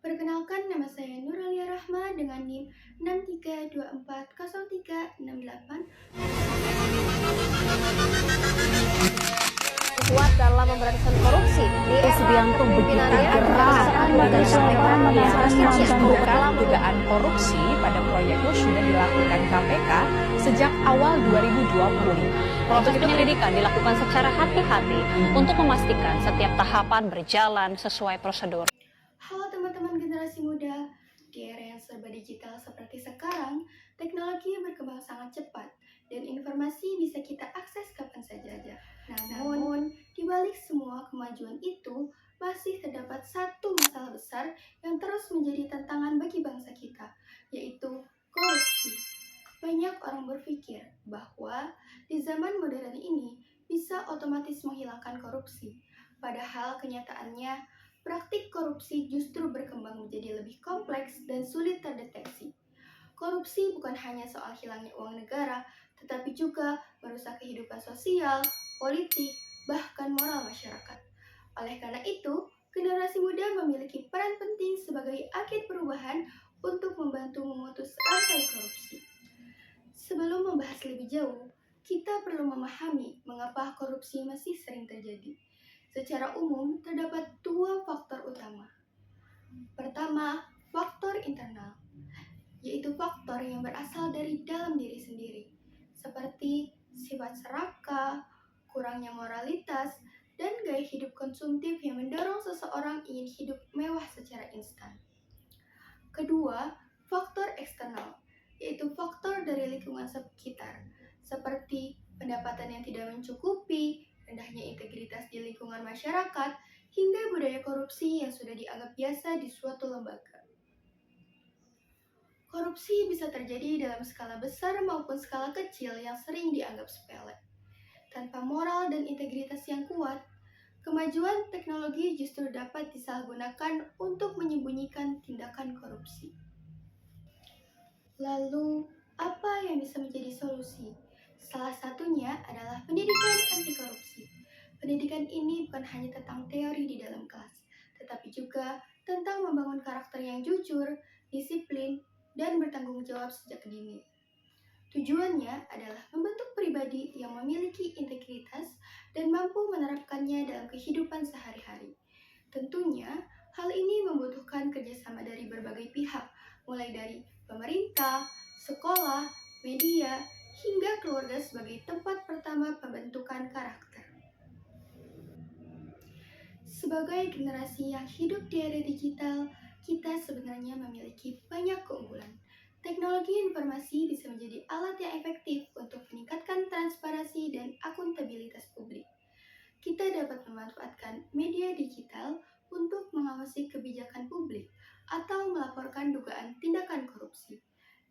Perkenalkan, nama saya Nuralia Rahma dengan NIM 63240368. Kuat dalam memberantas korupsi di era Subianto kepemimpinannya dugaan korupsi pada proyek sudah dilakukan KPK sejak awal 2020. Proses penyelidikan dilakukan secara hati-hati untuk memastikan setiap tahapan berjalan sesuai prosedur. Halo teman-teman generasi muda, di era yang serba digital seperti sekarang, teknologi berkembang sangat cepat dan informasi bisa kita akses kapan saja. Namun, di balik semua kemajuan itu, masih terdapat satu masalah besar yang terus menjadi tantangan bagi bangsa kita, yaitu korupsi. Banyak orang berpikir bahwa di zaman modern ini bisa otomatis menghilangkan korupsi, padahal kenyataannya praktik korupsi justru berkembang menjadi lebih kompleks dan sulit terdeteksi. Korupsi bukan hanya soal hilangnya uang negara, tetapi juga merusak kehidupan sosial, politik, bahkan moral masyarakat. Oleh karena itu, generasi muda memiliki peran penting sebagai agen perubahan untuk membantu memutus rantai korupsi. Sebelum membahas lebih jauh, kita perlu memahami mengapa korupsi masih sering terjadi. Secara umum, terdapat dua faktor utama. Pertama, faktor internal, yaitu faktor yang berasal dari dalam diri sendiri, seperti sifat serakah, kurangnya moralitas, dan gaya hidup konsumtif yang mendorong seseorang ingin hidup mewah secara instan. Kedua, faktor eksternal, yaitu faktor dari lingkungan sekitar, seperti pendapatan yang tidak mencukupi, rendahnya integritas di lingkungan masyarakat, hingga budaya korupsi yang sudah dianggap biasa di suatu lembaga. Korupsi bisa terjadi dalam skala besar maupun skala kecil yang sering dianggap sepele. Tanpa moral dan integritas yang kuat, kemajuan teknologi justru dapat disalahgunakan untuk menyembunyikan tindakan korupsi. Lalu, apa yang bisa menjadi solusi? Salah satunya adalah pendidikan anti korupsi. Pendidikan ini bukan hanya tentang teori di dalam kelas, tetapi juga tentang membangun karakter yang jujur, disiplin, dan bertanggung jawab sejak dini. Tujuannya adalah membentuk pribadi yang memiliki integritas dan mampu menerapkannya dalam kehidupan sehari-hari. Tentunya, hal ini membutuhkan kerjasama dari berbagai pihak, mulai dari pemerintah, sekolah, media, hingga keluarga sebagai tempat pertama pembentukan karakter. Sebagai generasi yang hidup di era digital, kita sebenarnya memiliki banyak keunggulan. Teknologi informasi bisa menjadi alat yang efektif untuk meningkatkan transparansi dan akuntabilitas publik. Kita dapat memanfaatkan media digital untuk mengawasi kebijakan publik atau melaporkan dugaan tindakan korupsi.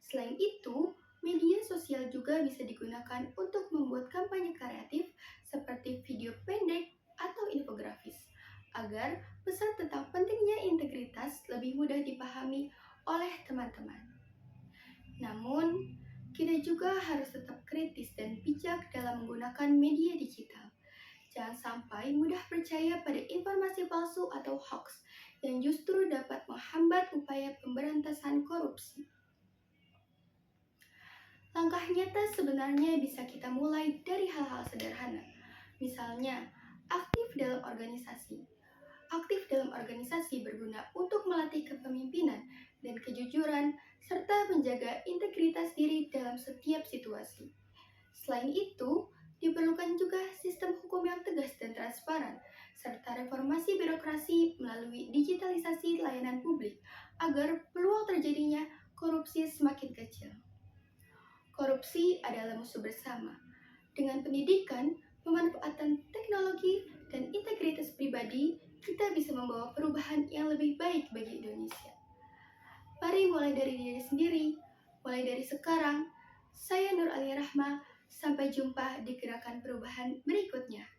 Selain itu, media sosial juga bisa digunakan untuk membuat kampanye kreatif seperti video pendek atau infografis, agar pesan tentang pentingnya integritas lebih mudah dipahami oleh teman-teman. Namun, kita juga harus tetap kritis dan bijak dalam menggunakan media digital. Jangan sampai mudah percaya pada informasi palsu atau hoax yang justru dapat menghambat upaya pemberantasan korupsi. Langkah nyata sebenarnya bisa kita mulai dari hal-hal sederhana. Misalnya, aktif dalam organisasi. Aktif dalam organisasi berguna untuk melatih kepemimpinan dan kejujuran, serta menjaga integritas diri dalam setiap situasi. Selain itu, diperlukan juga sistem hukum yang tegas dan transparan, serta reformasi birokrasi melalui digitalisasi layanan publik, agar peluang terjadinya korupsi semakin kecil. Korupsi adalah musuh bersama. Dengan pendidikan, pemanfaatan teknologi, dan integritas pribadi, kita bisa membawa perubahan yang lebih baik bagi Indonesia. Mari mulai dari diri sendiri, mulai dari sekarang. Saya Nuralia Rahma, sampai jumpa di gerakan perubahan berikutnya.